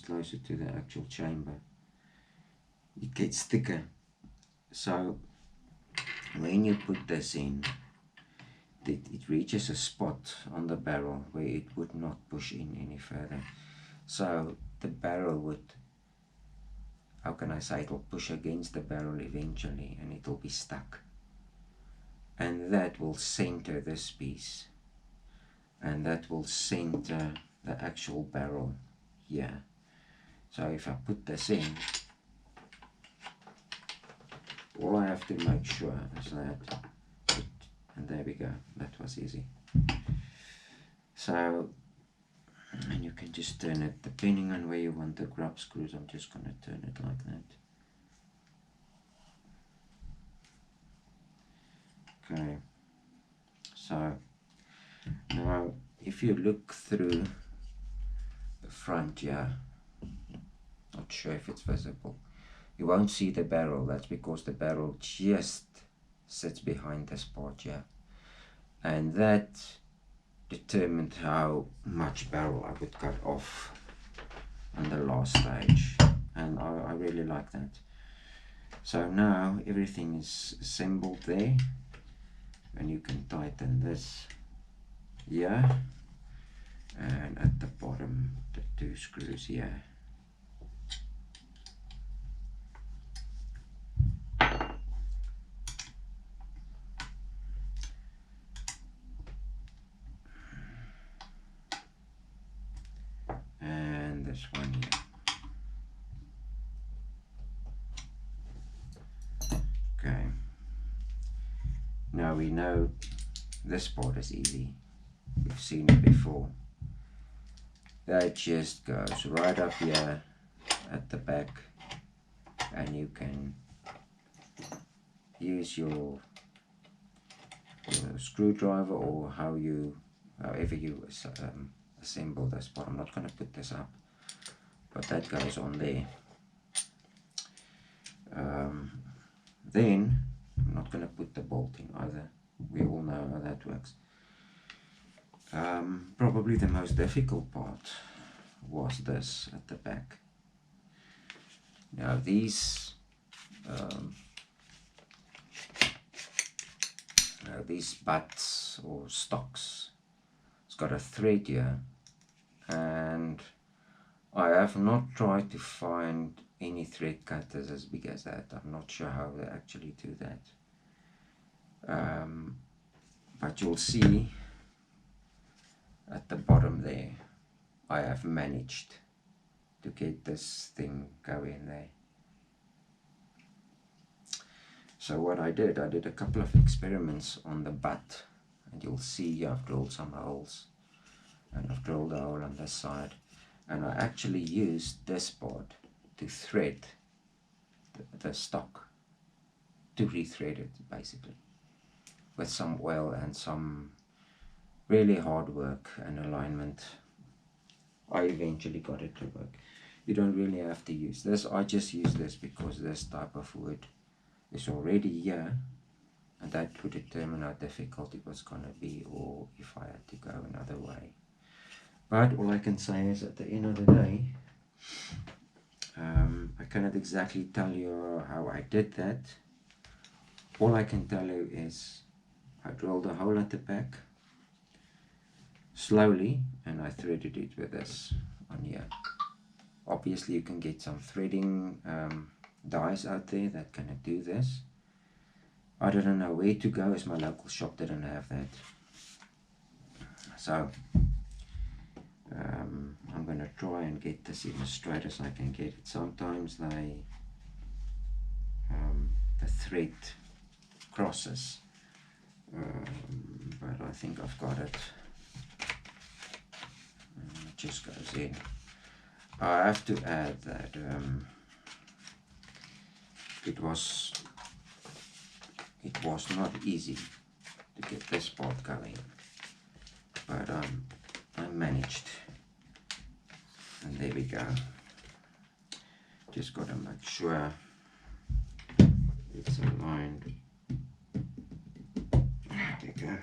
closer to the actual chamber, it gets thicker. So when you put this in, it reaches a spot on the barrel where it would not push in any further. So the barrel would, how can I say, it'll push against the barrel eventually and it'll be stuck. And that will center this piece. And that will center the actual barrel here. So if I put this in, all I have to make sure is that, and there we go, that was easy. So, and you can just turn it depending on where you want the grub screws. I'm just going to turn it like that. Okay, so now if you look through the front here, not sure if it's visible, you won't see the barrel. That's because the barrel just sits behind this part here, and that determined how much barrel I would cut off on the last stage, and I really like that. So now everything is assembled there, and you can tighten this here, and at the bottom the 2 screws here. And this one here. Okay. Now we know this part is easy. We've seen it before. That just goes right up here at the back, and you can use your screwdriver or however you assemble this part. I'm not going to put this up, but that goes on there. Then I'm not going to put the bolt in either. We all know how that works. Probably the most difficult part was this at the back. Now these butts or stocks, it's got a thread here, and I have not tried to find any thread cutters as big as that. I'm not sure how they actually do that, but you'll see at the bottom there I have managed to get this thing going there. So what I did a couple of experiments on the butt, and you'll see I've drilled some holes, and I've drilled a hole on this side, and I actually used this part to thread the stock, to rethread it basically, with some oil and some really hard work and alignment. I eventually got it to work. You don't really have to use this. I just use this because this type of wood is already here, and that would determine how difficult it was going to be, or if I had to go another way. But all I can say is at the end of the day, I cannot exactly tell you how I did that. All I can tell you is I drilled a hole at the back slowly, and I threaded it with this on here. Obviously you can get some threading dies out there that can do this. I didn't know where to go as my local shop didn't have that. So I'm going to try and get this in as straight as I can get it. Sometimes the thread crosses, but I think I've got it. It just goes in. I have to add that it was not easy to get this part going, but I managed, and there we go. Just got to make sure it's aligned. There we go,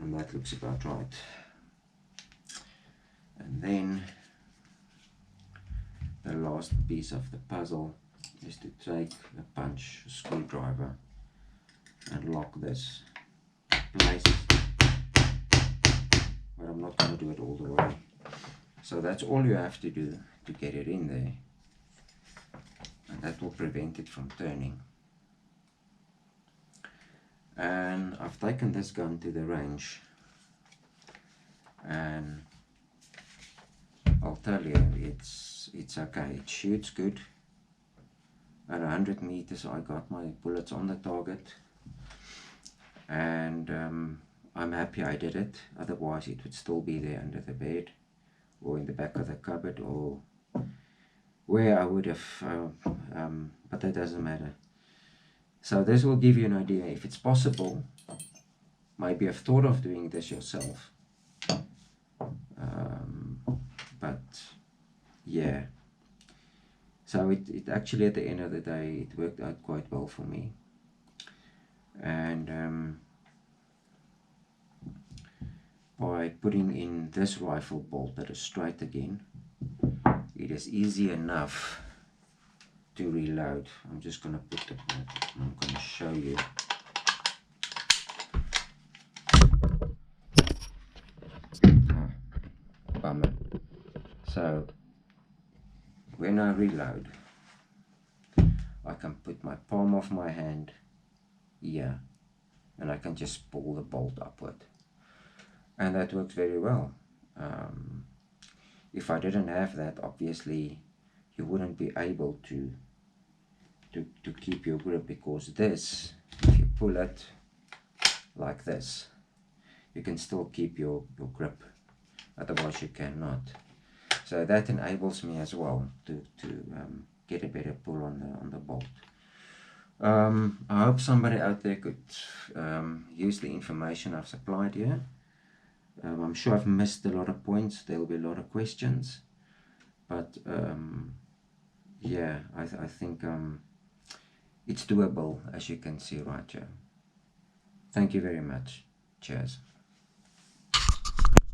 and that looks about right. And then the last piece of the puzzle is to take a punch screwdriver and lock this place, but I'm not going to do it all the way. So that's all you have to do to get it in there, and that will prevent it from turning. And I've taken this gun to the range, and I'll tell you, it's okay. It shoots good. At 100 meters I got my bullets on the target, and I'm happy I did it. Otherwise it would still be there under the bed or in the back of the cupboard or where I would have, but that doesn't matter. So this will give you an idea if it's possible. Maybe you've thought of doing this yourself, but yeah, so it actually at the end of the day it worked out quite well for me. And by putting in this rifle bolt that is straight again, it is easy enough to reload. I'm just going to put the, I'm going to show you. Bummer. So when I reload, I can put my palm of my hand here and I can just pull the bolt upward, and that works very well. If I didn't have that, obviously you wouldn't be able to keep your grip, because this, if you pull it like this, you can still keep your grip, otherwise you cannot. So that enables me as well to get a better pull on the bolt. I hope somebody out there could use the information I've supplied here. I'm sure I've missed a lot of points. There will be a lot of questions, but yeah, I think it's doable, as you can see right here. Thank you very much. Cheers.